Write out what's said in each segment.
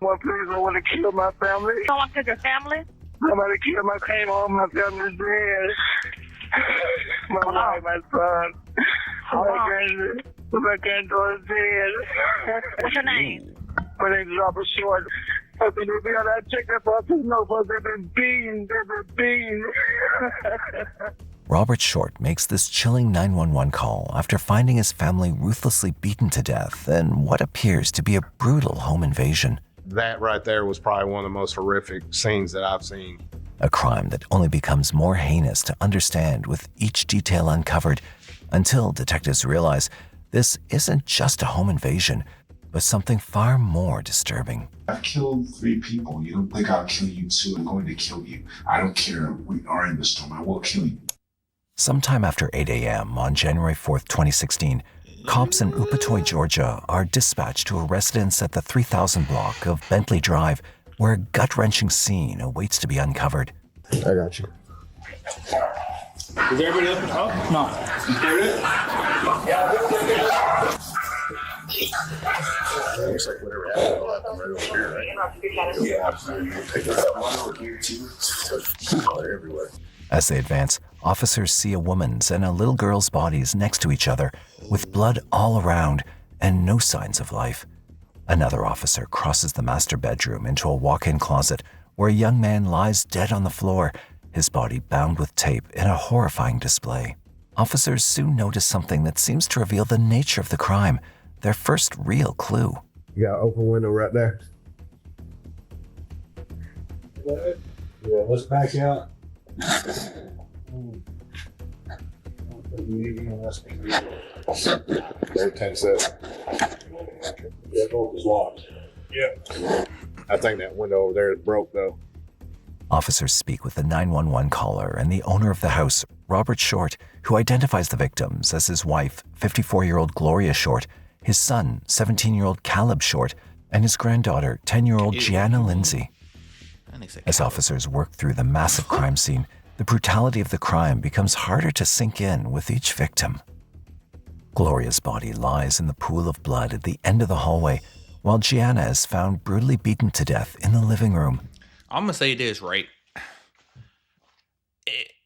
One place I want to kill my family. Someone killed your family? Somebody killed my came home, my family's dead. My wife, my son, my granddaughter's dead. What's your name? My name's Robert Short. I've been on that checkup for 2 months. They've been beaten. Robert Short makes this chilling 911 call after finding his family ruthlessly beaten to death in what appears to be a brutal home invasion. That right there was probably one of the most horrific scenes that I've seen. A crime that only becomes more heinous to understand with each detail uncovered until detectives realize this isn't just a home invasion, but something far more disturbing. I've killed 3 people. You don't think I'll kill you too? I'm going to kill you. I don't care. We are in the storm. I will kill you. Sometime after 8 a.m. on January 4th, 2016, cops in Upatoy, Georgia are dispatched to a residence at the 3000 block of Bentley Drive where a gut-wrenching scene awaits to be uncovered. I got you. Is everybody up at home? No. You heard it? Looks like whatever happened will happen right over here, right? Yeah, absolutely. Take that one over here too. They're everywhere. As they advance, officers see a woman's and a little girl's bodies next to each other, with blood all around and no signs of life. Another officer crosses the master bedroom into a walk-in closet where a young man lies dead on the floor, his body bound with tape in a horrifying display. Officers soon notice something that seems to reveal the nature of the crime, their first real clue. You got an open window right there. Yeah, let's back out. Everything's set. That door is locked. Yeah. I think that window over there is broke though. Officers speak with the 911 caller and the owner of the house, Robert Short, who identifies the victims as his wife, 54-year-old Gloria Short, his son, 17-year-old Caleb Short, and his granddaughter, 10-year-old Gianna Lindsay. As officers work through the massive crime scene, the brutality of the crime becomes harder to sink in with each victim. Gloria's body lies in the pool of blood at the end of the hallway, while Gianna is found brutally beaten to death in the living room. I'm gonna say this, right?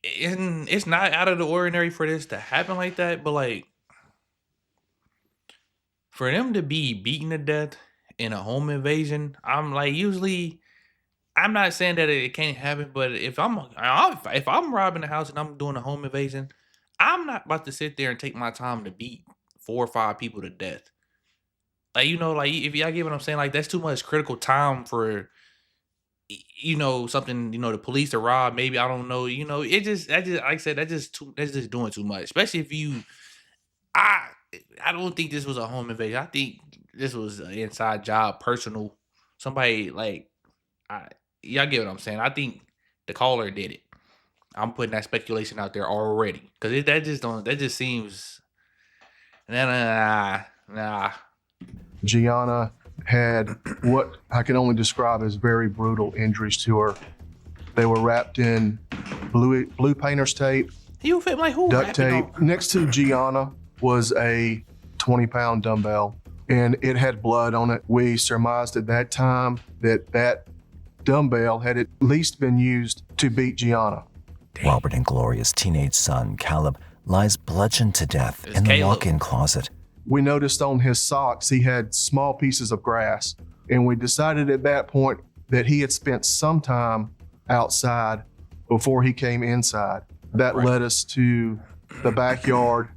It's not out of the ordinary for this to happen like that, but like for them to be beaten to death in a home invasion, I'm like, usually, I'm not saying that it can't happen, but if I'm robbing a house and I'm doing a home invasion, I'm not about to sit there and take my time to beat 4 or 5 people to death. Like, like if y'all get what I'm saying, like that's too much critical time for, something, the police to rob. Maybe, I don't know. It just, like I said, that's just doing too much. Especially if I don't think this was a home invasion. I think this was an inside job, personal. Somebody y'all get what I'm saying. I think the caller did it. I'm putting that speculation out there already because that just seems nah. Gianna had what I can only describe as very brutal injuries to her. They were wrapped in blue painter's tape, You feel like who? duct tape. Next to Gianna was a 20-pound dumbbell, and it had blood on it. We surmised at that time that dumbbell had at least been used to beat Gianna. Robert and Gloria's teenage son, Caleb, lies bludgeoned to death in the walk-in closet. We noticed on his socks he had small pieces of grass, and we decided at that point that he had spent some time outside before he came inside. That led us to the backyard.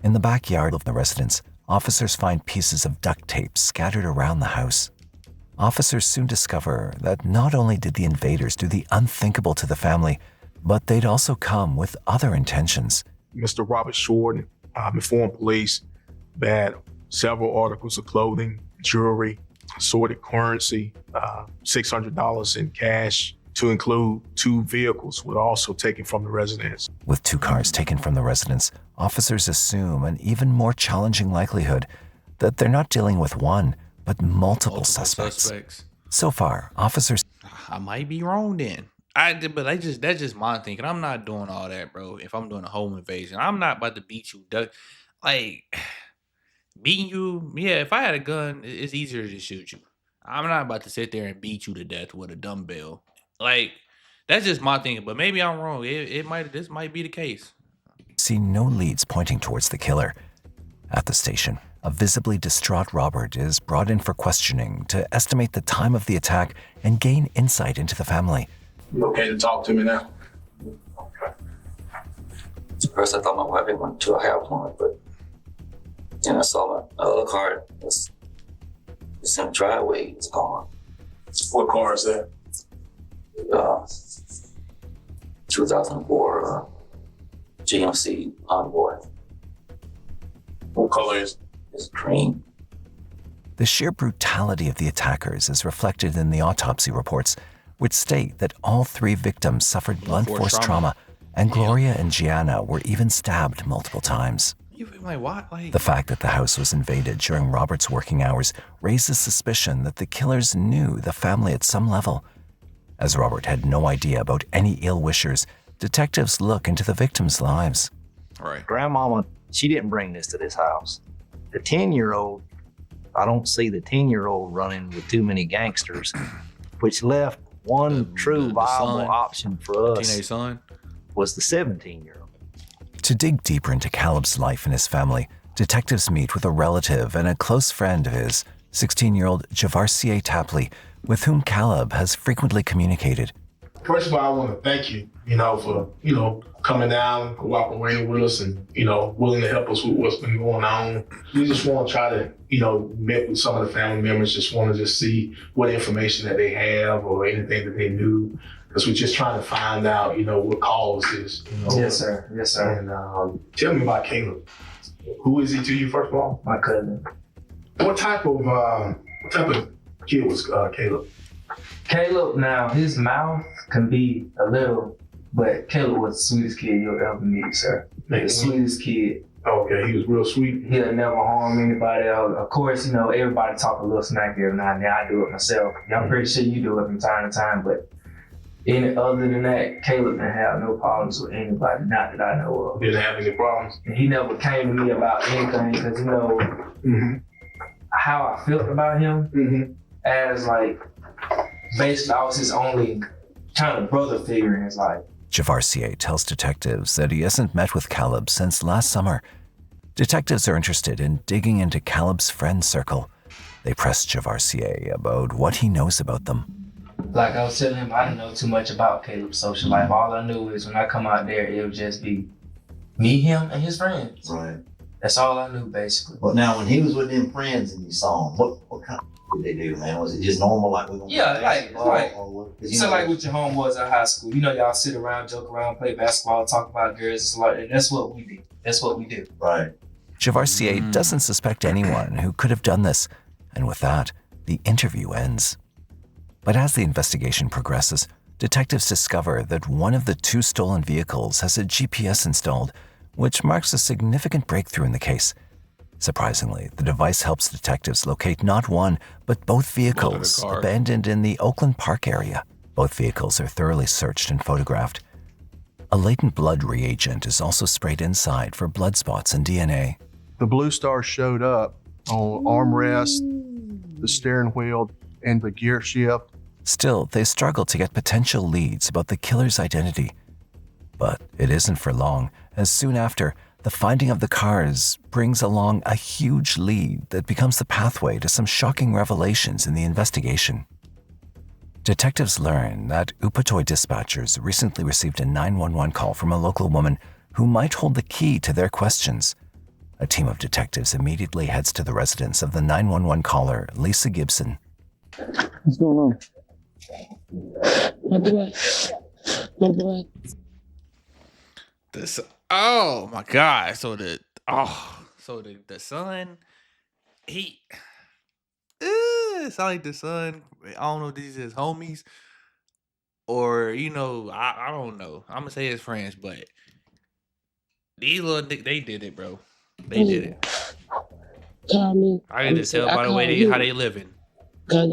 In the backyard of the residence, officers find pieces of duct tape scattered around the house. Officers soon discover that not only did the invaders do the unthinkable to the family, but they'd also come with other intentions. Mr. Robert Short informed police that several articles of clothing, jewelry, assorted currency, $600 in cash, to include 2 vehicles, were also taken from the residence. With 2 cars taken from the residence, officers assume an even more challenging likelihood that they're not dealing with one, but multiple suspects. So far, officers... I might be wrong then. But that's just my thinking. I'm not doing all that, bro. If I'm doing a home invasion, I'm not about to beat you. Like, beating you, yeah, if I had a gun, it's easier to shoot you. I'm not about to sit there and beat you to death with a dumbbell. Like, that's just my thinking, but maybe I'm wrong. This might be the case. See no leads pointing towards the killer. At the station, a visibly distraught Robert is brought in for questioning to estimate the time of the attack and gain insight into the family. You okay to talk to me now? At first, I thought my wife had went to a hair appointment, but then I saw my other car. It's in the driveway. It's gone. What car is that? 2004 GMC Envoy. What color is it? It's green. The sheer brutality of the attackers is reflected in the autopsy reports, which state that all 3 victims suffered blunt force trauma, and Gloria and Gianna were even stabbed multiple times. The fact that the house was invaded during Robert's working hours raises suspicion that the killers knew the family at some level. As Robert had no idea about any ill-wishers, detectives look into the victims' lives. Right. Grandmama, she didn't bring this to this house. The 10-year-old, I don't see the 10-year-old running with too many gangsters, which left one true viable option for us. Teenage son was the 17-year-old. To dig deeper into Caleb's life and his family, detectives meet with a relative and a close friend of his, 16-year-old Javarcier Tapley, with whom Caleb has frequently communicated. First of all, I want to thank you, for, coming down, cooperating with us and, willing to help us with what's been going on. We just want to try to, meet with some of the family members, just want to see what information that they have or anything that they knew. Because we're just trying to find out, what caused this. Yes, sir. Yes, sir. And tell me about Caleb. Who is he to you, first of all? My cousin. What type of kid was Caleb? Caleb, now his mouth can be a little, but Caleb was the sweetest kid you'll ever meet, sir. The sweetest kid. Okay, he was real sweet. He'll never harm anybody else. Of course, everybody talk a little smack every now and then. I do it myself. I'm pretty sure you do it from time to time, but other than that, Caleb didn't have no problems with anybody, not that I know of. Didn't have any problems? And he never came to me about anything because, how I felt about him as basically I was his only kind of brother figure in his life. Javarcier tells detectives that he hasn't met with Caleb since last summer. Detectives are interested in digging into Caleb's friend circle. They press Javarcier about what he knows about them. Like I was telling him, I didn't know too much about Caleb's social life. All I knew is when I come out there, it would just be me, him, and his friends. Right. That's all I knew, basically. But now, when he was with them friends and you saw him, what kind of did they do, man? Was it just normal, like we gonna like with your homeboys at high school? Y'all sit around, joke around, play basketball, talk about girls, and that's what we do. That's what we do. Right. Javarcier doesn't suspect anyone who could have done this, and with that, the interview ends. But as the investigation progresses, detectives discover that one of the 2 stolen vehicles has a GPS installed, which marks a significant breakthrough in the case. Surprisingly, the device helps detectives locate not one, but both vehicles abandoned in the Oakland Park area. Both vehicles are thoroughly searched and photographed. A latent blood reagent is also sprayed inside for blood spots and DNA. The Blue Star showed up on armrest, the steering wheel, and the gear shift. Still, they struggle to get potential leads about the killer's identity. But it isn't for long, as soon after, the finding of the cars brings along a huge lead that becomes the pathway to some shocking revelations in the investigation. Detectives learn that Upatoy dispatchers recently received a 911 call from a local woman who might hold the key to their questions. A team of detectives immediately heads to the residence of the 911 caller, Lisa Gibson. What's going on? My boy. Oh my God! So the son, it's not like the son. I don't know if these is his homies or I don't know. I'm gonna say his friends, but these little they did it, bro. They did it. Call me. I can just tell by the way how they living. Cause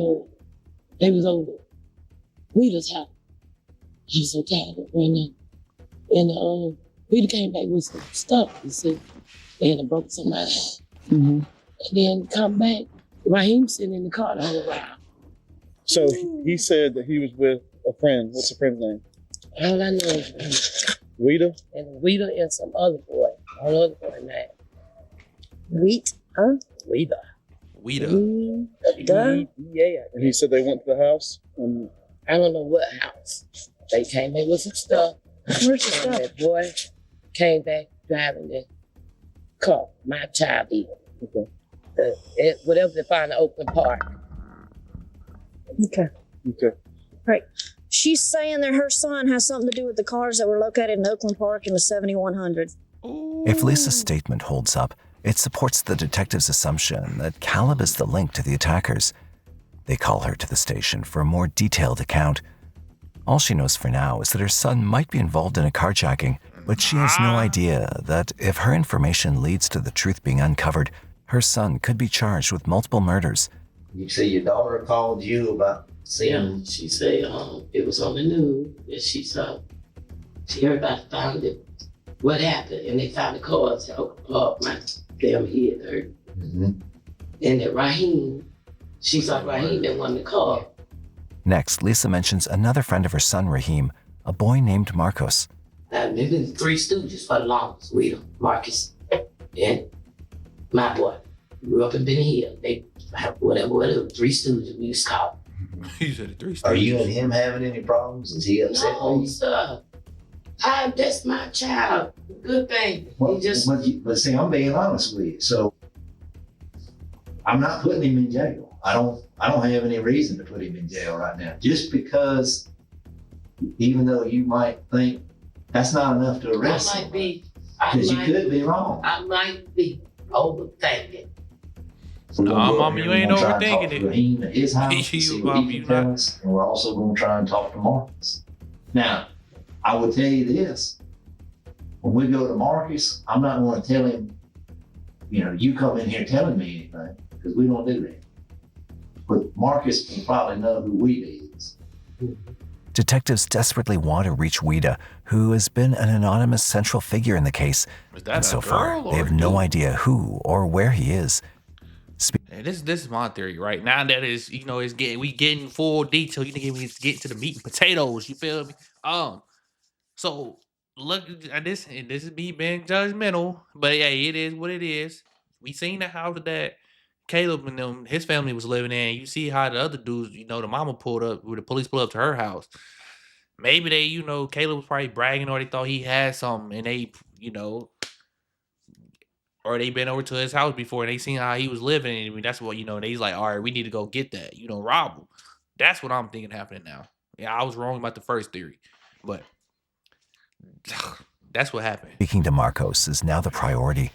they was over Rita's house. I'm so tired of right now. And Rita came back with some stuff, you see. They had broken somebody's house. And then come back, Raheem sitting in the car the whole while. So he said that he was with a friend. What's the friend's name? All I know is Rita? and Rita and some other boy. All other boy name. Wheat, huh? Rita. Yeah. And he said they went to the house? I don't know what house. They came in with some stuff. Where's the stuff? That boy came back driving the car. My child did. Okay. Whatever they find in Oakland Park. Okay. Right. She's saying that her son has something to do with the cars that were located in Oakland Park in the 7100. If Lisa's statement holds up, it supports the detective's assumption that Caleb is the link to the attackers. They call her to the station for a more detailed account. All she knows for now is that her son might be involved in a carjacking, but she has no idea that if her information leads to the truth being uncovered, her son could be charged with multiple murders. You say your daughter called you about seeing. Yeah, she said it was on the news and she saw. Everybody found it. What happened? And they found the cars at Oakland Park. My damn head hurt. Mm-hmm. And that Raheem, she saw Raheem that won the car. Next, Lisa mentions another friend of her son, Raheem, a boy named Marcos. I've been the Three Stooges for the longest. Rita, Marcus, and my boy. Grew up in Benny Hill. They whatever, Three Stooges we used to call. You said the Three Stooges. Are you and him having any problems? Is he upset with No, you? sir. That's my child. Good thing. Well, but see, I'm being honest with you. So I'm not putting him in jail. I don't have any reason to put him in jail right now. Just because, even though you might think that's not enough to arrest him. Because you could be wrong. I might be overthinking. No, Mama, you ain't overthinking it. Raheem at his house, see what he can tell us, and we're also going to try and talk to Marcus. Now, I will tell you this. When we go to Marcus, I'm not going to tell him, you come in here telling me anything, because we don't do that. But Marcus will probably know who Weeda is. Detectives desperately want to reach Weeda, who has been an anonymous central figure in the case. And so far, they have no idea who or where he is. And this is my theory, right? Now that is, we getting full detail. You think we get to the meat and potatoes. You feel me? So look at this, and this is me being judgmental, but yeah, it is what it is. We seen the house that Caleb and his family was living in. You see how the other dudes, the mama pulled up, where the police pulled up to her house. Maybe they, Caleb was probably bragging, or they thought he had something, and they, or they been over to his house before and they seen how he was living. And that's what, and he's like, all right, we need to go get that, rob him. That's what I'm thinking happening now. Yeah, I was wrong about the first theory, but that's what happened. Speaking to Marcos is now the priority.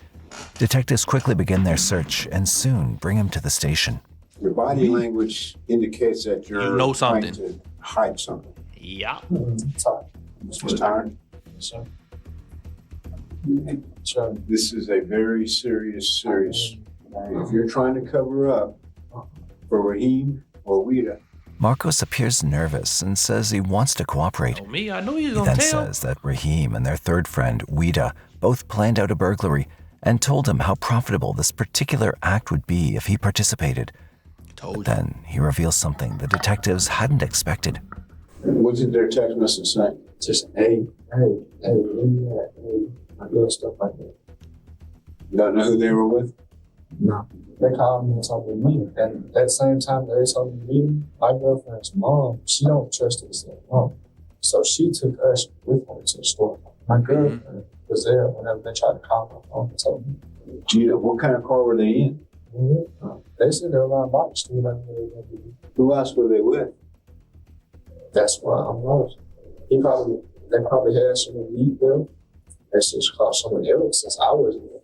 Detectives quickly begin their search and soon bring him to the station. Your body language indicates that you're something. trying to hide something. Yeah. Mr. Tired? Sir. This is a very serious. If you're trying to cover up for Raheem or Weeda. Marcos appears nervous and says he wants to cooperate. I know he's He gonna then tell. says that Raheem and their third friend, Weeda, both planned out a burglary and told him how profitable this particular act would be if he participated. But then he reveals something the detectives hadn't expected. What did their text message say? Just, hey, I do stuff like that. You don't know who they were with? No. They called me and told me, and at the same time that they told me, my girlfriend's mom, she don't trust us at home. So she took us with her to the store. My girlfriend was there whenever they tried to call my phone and told me. Do you know what kind of car were they in? They said they were around Bobby Street. Who else were they with? That's why I'm lost. They probably had someone leave them. That's just called someone else since I wasn't there.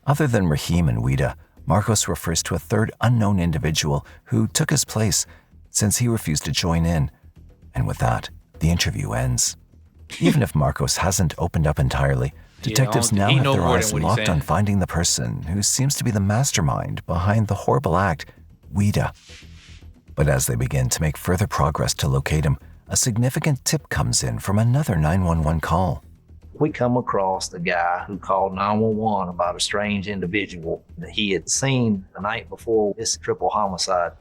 Other than Raheem and Weeda, Marcos refers to a third unknown individual who took his place since he refused to join in. And with that, the interview ends. Even if Marcos hasn't opened up entirely, detectives now have their eyes locked on finding the person who seems to be the mastermind behind the horrible act, Weeda. But as they begin to make further progress to locate him, a significant tip comes in from another 911 call. We come across the guy who called 911 about a strange individual that he had seen the night before this triple homicide.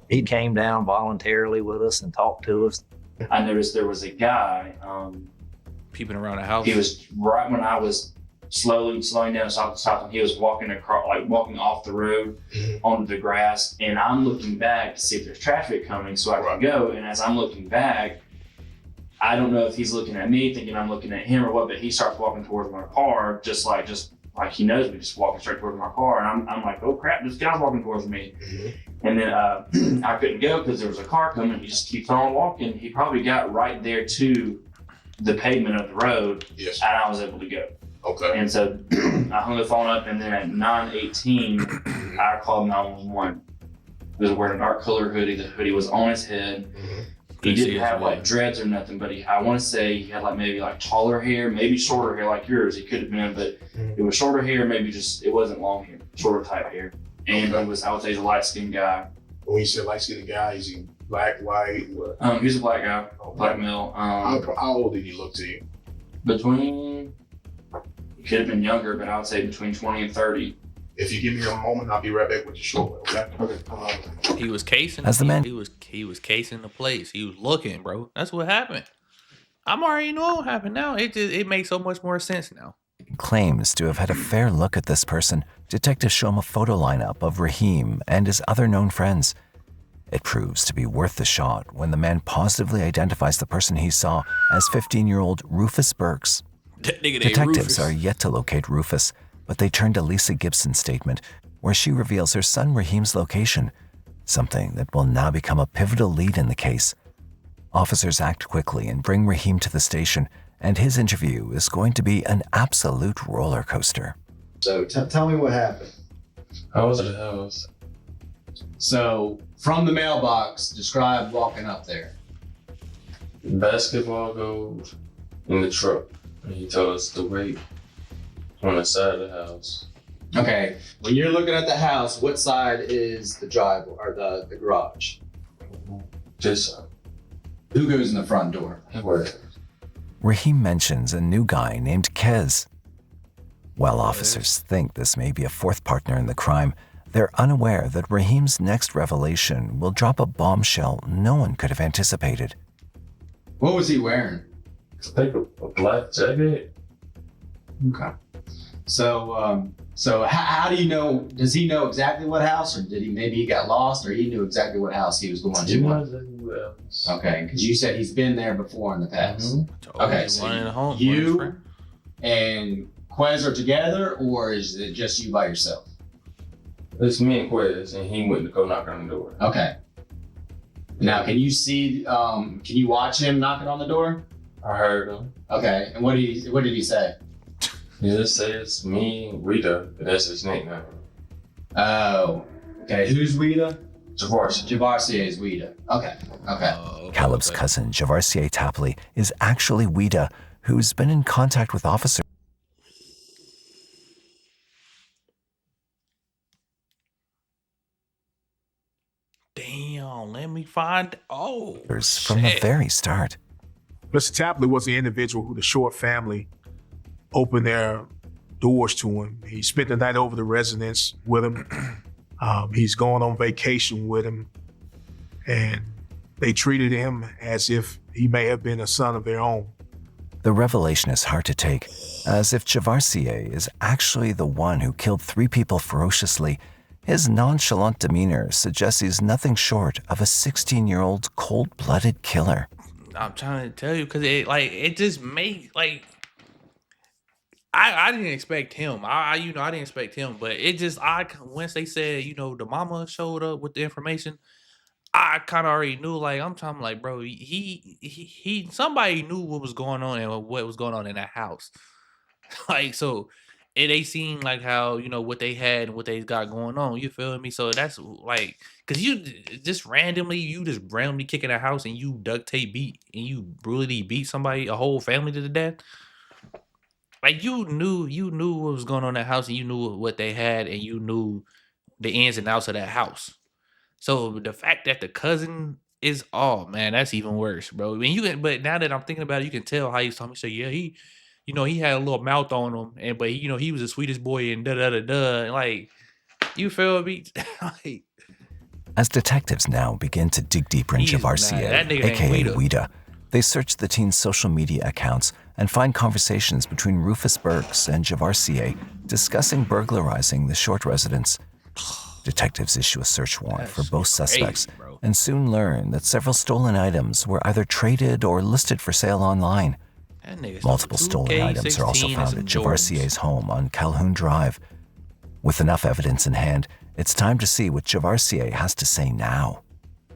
He came down voluntarily with us and talked to us. I noticed there was a guy, peeping around the house. He was right when I was slowing down, stopping. He was walking across, like walking off the road onto the grass, and I'm looking back to see if there's traffic coming so I can go. And as I'm looking back, I don't know if he's looking at me, thinking I'm looking at him or what, but he starts walking towards my car, just like he knows me, just walking straight towards my car. And I'm like, oh crap, this guy's walking towards me. And then I couldn't go because there was a car coming. He just keeps on walking. He probably got right there to the pavement of the road, and I was able to go. Okay. And so I hung the phone up, and then at 9:18, I called 911. He was wearing a dark color hoodie. The hoodie was on his head. He didn't have like dreads or nothing, but I want to say he had like maybe like taller hair, maybe shorter hair like yours. He could have been, but it was shorter hair, maybe it wasn't long hair, shorter type hair. And I would say he's a light-skinned guy. When you say light-skinned guy, is he black, white, what? He's a black guy, black male. How old did he look to you? He could have been younger, but I would say between 20 and 30. If you give me a moment, I'll be right back with you shortly. Okay. He was casing. As the man- he was casing the place. He was looking, bro. That's what happened. I'm already know what happened now. It makes so much more sense now. Claims to have had a fair look at this person. Detectives show him a photo lineup of Raheem and his other known friends. It proves to be worth the shot when the man positively identifies the person he saw as 15-year-old Rufus Burks. Detectives are yet to locate Rufus, but they turn to Lisa Gibson's statement, where she reveals her son Raheem's location, something that will now become a pivotal lead in the case. Officers act quickly and bring Raheem to the station, and his interview is going to be an absolute roller coaster. So tell me what happened. I was at the house. So from the mailbox, describe walking up there. Basketball goes in the truck. And he told us to wait on the side of the house. Okay, when you're looking at the house, what side is the drive or the garage? This side. Who goes in the front door? Raheem mentions a new guy named Kez. While officers think this may be a fourth partner in the crime, they're unaware that Raheem's next revelation will drop a bombshell no one could have anticipated. What was he wearing? I think a black jacket. Okay. So how do you know? Does he know exactly what house, or maybe he got lost, or he knew exactly what house he was going to? He knows exactly what house. Okay, because you said he's been there before in the past. Okay, so you and Quez are together, or is it just you by yourself? It's me and Quez, and he went to go knock on the door. Okay. Now, can you see? Can you watch him knocking on the door? I heard him. Okay, and what did he say? He just says me, Rita, but that's his nickname. Oh, okay. Who's Rita? Javarsier. Javarsier is Rita. Okay. Caleb's cousin, Javarsier Tapley, is actually Wida, who's been in contact with officers. Damn, let me find. From the very start. Mr. Tapley was the individual who the Short family opened their doors to him. He spent the night over the residence with him. He's going on vacation with him. And they treated him as if he may have been a son of their own. The revelation is hard to take, as if Javarsier is actually the one who killed 3 people ferociously. His nonchalant demeanor suggests he's nothing short of a 16-year-old cold-blooded killer. I'm trying to tell you, because it just made I didn't expect him. I didn't expect him, but it just once they said, the mama showed up with the information, I kind of already knew. I'm talking like, bro, he somebody knew what was going on and what was going on in that house. So they seen how what they had and what they got going on. You feel me? So that's because you just randomly kicking a house and you duct tape beat and you brutally beat somebody, a whole family to the death. You knew what was going on in that house and you knew what they had and you knew the ins and outs of that house. So the fact that the cousin is, man, that's even worse, bro. But now that I'm thinking about it, you can tell how he's talking. He said, yeah, he had a little mouth on him, but he was the sweetest boy and da da da da. You feel me? As detectives now begin to dig deeper in He's Javarcier, mad. That nigga aka named Weeda, they search the teen's social media accounts and find conversations between Rufus Burks and Javarcier discussing burglarizing the Short residence. Detectives issue a search warrant for both suspects and soon learn that several stolen items were either traded or listed for sale online. Multiple stolen items are also found at Javarcier's home on Calhoun Drive. With enough evidence in hand, it's time to see what Javarcier has to say now.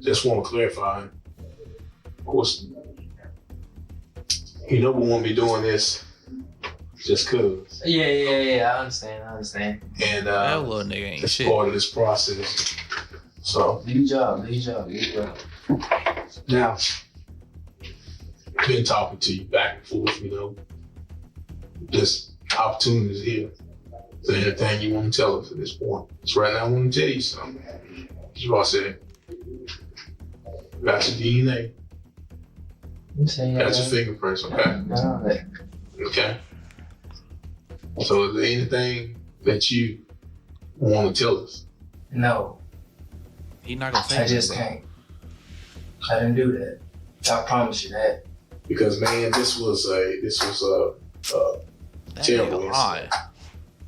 Just want to clarify, of course, we won't be doing this just cause. Yeah, I understand. And that little nigga ain't it's shit. part of this process. So do your job. Now, been talking to you back and forth, this opportunity is here. So anything you want to tell us at this point. So right now I want to tell you something. As Ross said, got your DNA. Got your fingerprints, okay? Okay. So is there anything that you want to tell us? No. He not gonna say I just can't. I didn't do that. I promise you that. Because man, this was a terrible incident.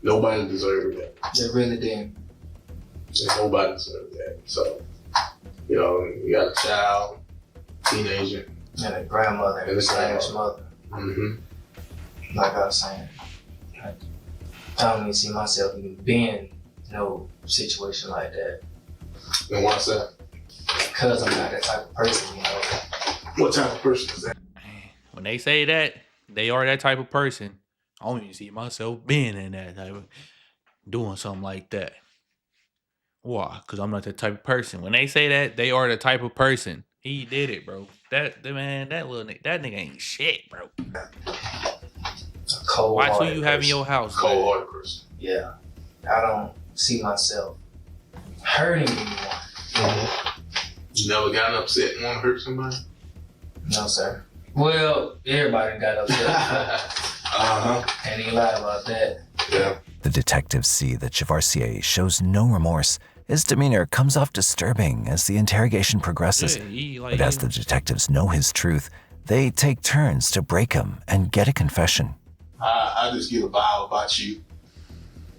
Nobody deserved that. They really didn't. And nobody deserved that. So, you got a child, teenager, and a grandmother and a slash mother. Mm-hmm. Like I was saying, I don't even see myself even being in no situation like that. And why's that? Because I'm not that type of person, What type of person is that? When they say that, they are that type of person. I don't even see myself being in that type of, doing something like that. Why? Because I'm not that type of person. When they say that, they are the type of person. He did it, bro. That nigga ain't shit, bro. Watch who you have in your house. Cold-hearted person. Yeah. I don't see myself hurting anyone. Mm-hmm. You never gotten upset and want to hurt somebody? No, sir. Well, everybody got upset. Can't even lie about that. Yeah. The detectives see that Javarcier shows no remorse. His demeanor comes off disturbing as the interrogation progresses. But as the detectives know his truth, they take turns to break him and get a confession. I just get a vibe about you.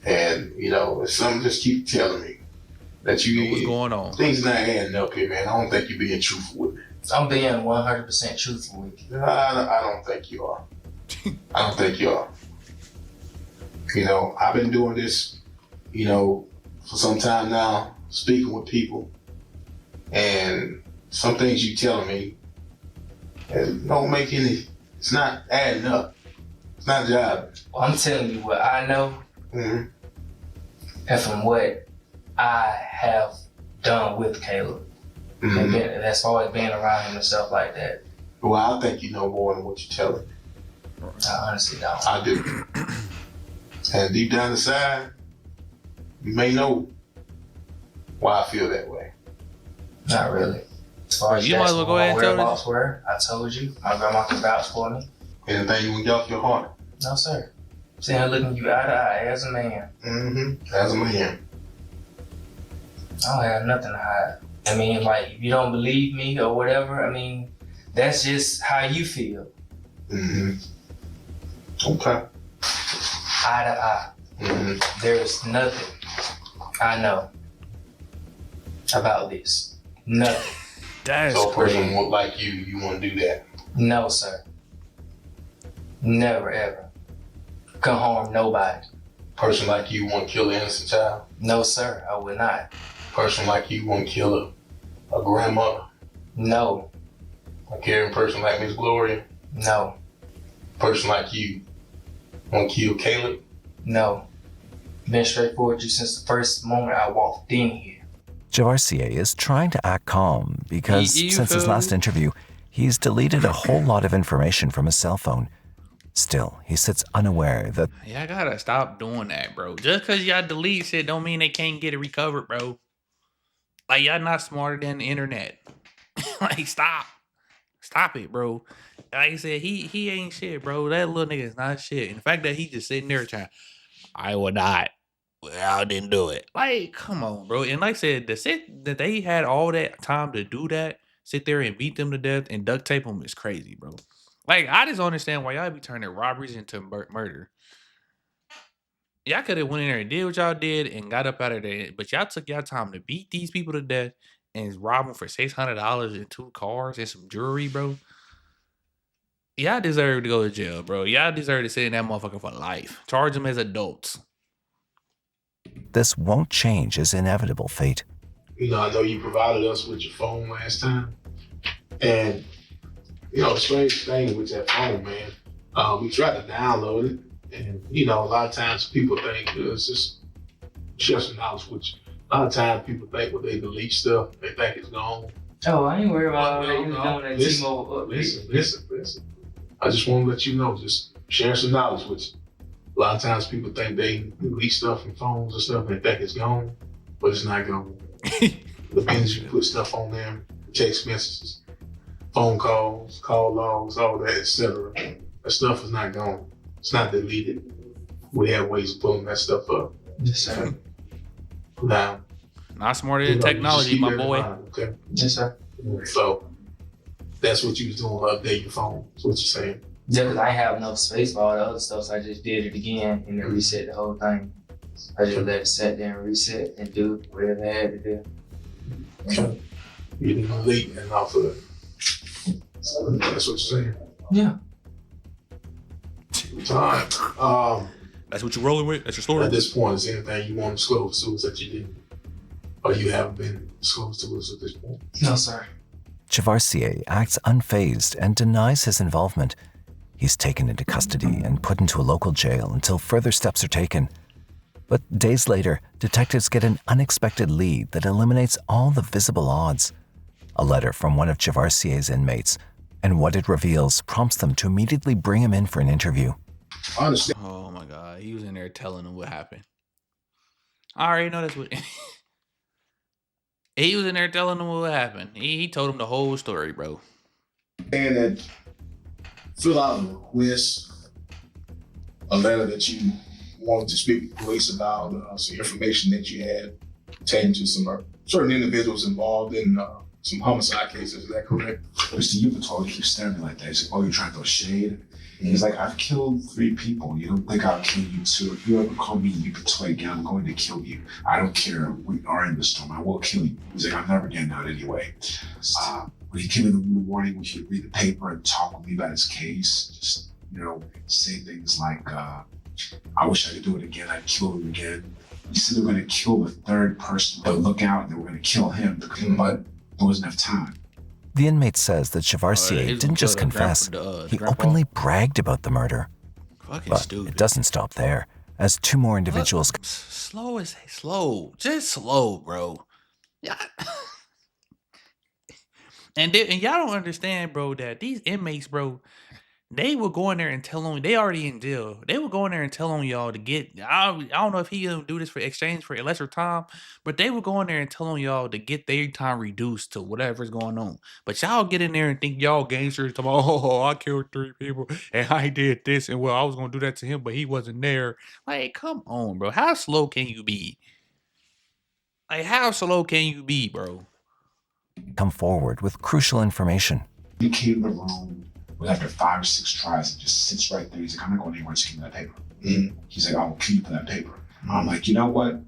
And, if something just keep telling me that you... What's going on? Things not adding up here, man. I don't think you're being truthful with me. I'm being 100% truthful with you. I don't think you are. I don't think you are. I've been doing this, for some time now, speaking with people, and some things you telling me, it don't make any, it's not adding up. It's not jiving. Well, I'm telling you what I know, and from what I have done with Caleb, and that's far as being around him and stuff like that. Well, I think you know more than what you're telling me. I honestly don't. I do. And deep down inside, you may know why I feel that way. Not really. As far as you might as well go ahead and tell us. I told you. My grandma can vouch for me. Anything you want to get off your heart? No, sir. I'm sitting here looking you eye to eye as a man. Mm-hmm. As a man. I don't have nothing to hide. If you don't believe me or whatever, that's just how you feel. Mm-hmm. Okay. Eye to eye. Mm-hmm. There's nothing I know about this. Nothing. So a person like you want to do that? No, sir. Never, ever. Couldn't harm nobody. Person like you want to kill an innocent child? No, sir, I would not. Person like you want to kill a grandmother? No. A caring person like Miss Gloria? No. Person like you want to kill Caleb? No. Been straightforward with you since the first moment I walked in here. Javarcier is trying to act calm because since his last interview, he's deleted a whole lot of information from his cell phone. Still, he sits unaware that... Y'all gotta stop doing that, bro. Just because y'all delete shit don't mean they can't get it recovered, bro. Like, y'all not smarter than the internet. Like, stop. Stop it, bro. Like I said, he ain't shit, bro. That little nigga is not shit. And the fact that he just sitting there trying, I will not. well, I didn't do it. Like, come on, bro. And like I said, the sit that they had all that time to do that, sit there and beat them to death and duct tape them is crazy, bro. Like, I just don't understand why y'all be turning robberies into murder. Y'all could have went in there and did what y'all did and got up out of there, but y'all took y'all time to beat these people to death and rob them for $600 in 2 cars and some jewelry, bro. Y'all deserve to go to jail, bro. Y'all deserve to sit in that motherfucker for life. Charge them as adults. This won't change his inevitable fate. You know, I know you provided us with your phone last time. And, you know, the strange thing with that phone, man, we tried to download it. And, you know, a lot of times people think it's just share some knowledge, which a lot of times people think when they delete stuff, they think it's gone. Oh, I ain't worried about all that. Listen. I just want to let you know, just share some knowledge with you. A lot of times people think they delete stuff from phones and stuff and they think it's gone, but it's not gone. The minute you put stuff on there, text messages, phone calls, call logs, all that, etc., that stuff is not gone. It's not deleted. We have ways of pulling that stuff up. Yes, sir. Now, not smarter than technology, my boy. Okay. Yes, sir. So that's what you was doing, update your phone. That's what you're saying. Yeah, because I have enough space for all the other stuff, so I just did it again and then reset the whole thing. I just let it sit there and reset and do whatever I had to do. Okay. You didn't delete and off of it. So that's what you're saying. Yeah. Time. That's what you're rolling with? That's your story? At this point, is there anything you want to disclose to us that you didn't, or you haven't been disclosed to us at this point? No, sir. Chavarsier acts unfazed and denies his involvement. He's taken into custody and put into a local jail until further steps are taken. But days later, detectives get an unexpected lead that eliminates all the visible odds. A letter from one of Chavarsier's inmates, and what it reveals prompts them to immediately bring him in for an interview. Honestly. Oh my God, he was in there telling them what happened. I already know that's what... He was in there telling them what happened. He told them the whole story, bro. And then fill out a request, a letter that you wanted to speak with police about, some information that you had pertaining to some certain individuals involved in some homicide cases. Is that correct? Mr. Yupatol, he keeps staring at me like that. He's like, oh, you're trying to throw shade? And he's like, I've killed 3 people. You don't think I'll kill you too? If you ever call me Yupatol again, I'm going to kill you. I don't care. We are in the storm. I will kill you. He's like, I'm never getting out anyway. When he came in the morning, we should read the paper and talk with me about his case. Just, say things like, I wish I could do it again. I'd kill him again. He said they were going to kill the 3rd person. They'll look out and they were going to kill him, but there wasn't enough time. The inmate says that Chavarsier didn't just confess, he openly bragged about the murder. But stupid. It doesn't stop there, as 2 more individuals... Slow. Just slow, bro. Yeah. And y'all don't understand, bro, that these inmates, bro, they will go in there and tell on, they already in jail. They will go in there and tell on y'all to get, I don't know if he gonna do this for exchange for a lesser time, but they will go in there and tell on y'all to get their time reduced to whatever's going on. But y'all get in there and think y'all gangsters, oh, I killed 3 people and I did this and well, I was gonna do that to him, but he wasn't there. Like, come on, bro. How slow can you be? Like, how slow can you be, bro? Come forward with crucial information. He came in the room after 5 or 6 tries and just sits right there. He's like, I'm not going anywhere, just give me that paper. Mm-hmm. He's like, I will kill you for that paper. Mm-hmm. I'm like, you know what?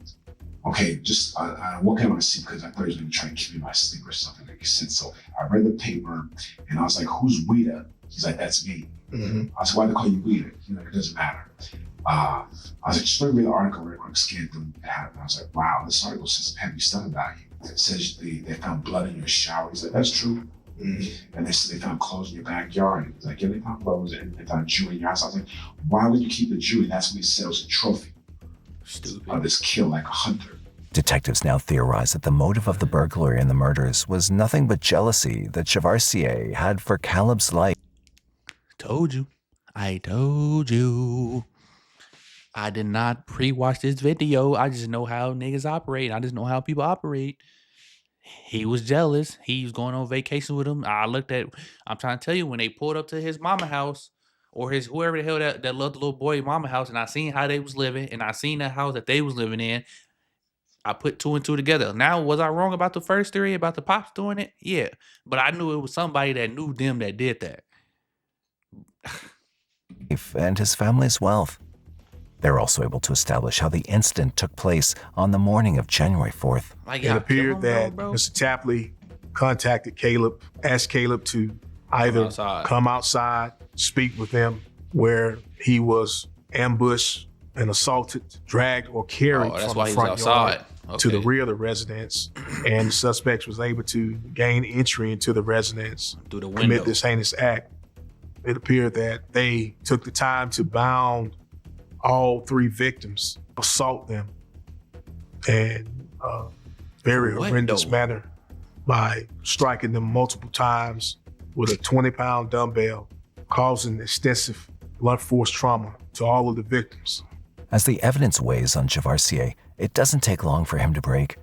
Okay, just I woke up in my sleep because I thought he was going to try to kill me in my sleep or something like he said. So I read the paper and I was like, who's Wida? He's like, that's me. Mm-hmm. I said, why do they call you Wida? He's like, it doesn't matter. I was like, just let me read the article real quick, scanned through it. I was like, wow, this article says some heavy stuff about you. It says they found blood in your shower. He's like, that's true. Mm-hmm. And they said they found clothes in your backyard. He's like, yeah, they found clothes and they found jewelry in your house. I was like, why would you keep the jewelry? That's what he said was a trophy. Stupid. Of this kill like a hunter. Detectives now theorize that the motive of the burglary and the murders was nothing but jealousy that Chavarsier had for Caleb's life. Told you. I told you. I did not pre-watch this video. I just know how niggas operate. I just know how people operate. He was jealous. He was going on vacation with him. I'm trying to tell you, when they pulled up to his mama house, or his whoever the hell that loved the little boy mama house, and I seen how they was living, and I seen the house that they was living in. I put 2 and 2 together. Now, was I wrong about the first theory about the pops doing it? Yeah, but I knew it was somebody that knew them that did that. And his family's wealth. They're also able to establish how the incident took place on the morning of January 4th. It appeared that Mr. Tapley contacted Caleb, asked Caleb to either come outside, speak with them, where he was ambushed and assaulted, dragged, or carried from the front yard to the rear of the residence. And the suspect was able to gain entry into the residence, through the window, commit this heinous act. It appeared that they took the time to bound all 3 victims, assault them, and very horrendous manner by striking them multiple times with a 20-pound dumbbell, causing extensive blunt force trauma to all of the victims. As the evidence weighs on Javarcier, it doesn't take long for him to break.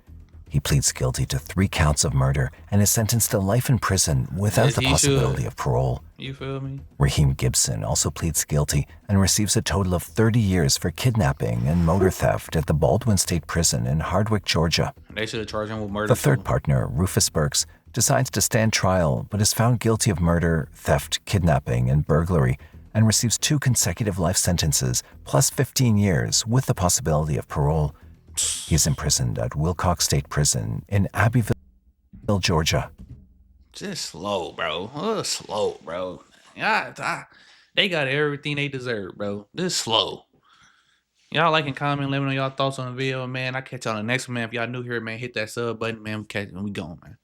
He pleads guilty to 3 counts of murder and is sentenced to life in prison without the possibility of parole. You feel me? Raheem Gibson also pleads guilty and receives a total of 30 years for kidnapping and motor theft at the Baldwin State Prison in Hardwick, Georgia. They should have charged him with murder. The third partner, Rufus Burks, decides to stand trial but is found guilty of murder, theft, kidnapping, and burglary, and receives 2 consecutive life sentences plus 15 years with the possibility of parole. He is imprisoned at Wilcox State Prison in Abbeville, Georgia. Just slow, bro. Slow, bro. Yeah, they got everything they deserve, bro. Just slow. Y'all like and comment, let me know y'all thoughts on the video, man. I'll catch y'all on the next one, man. If y'all new here, man, hit that sub button, man. We going, man.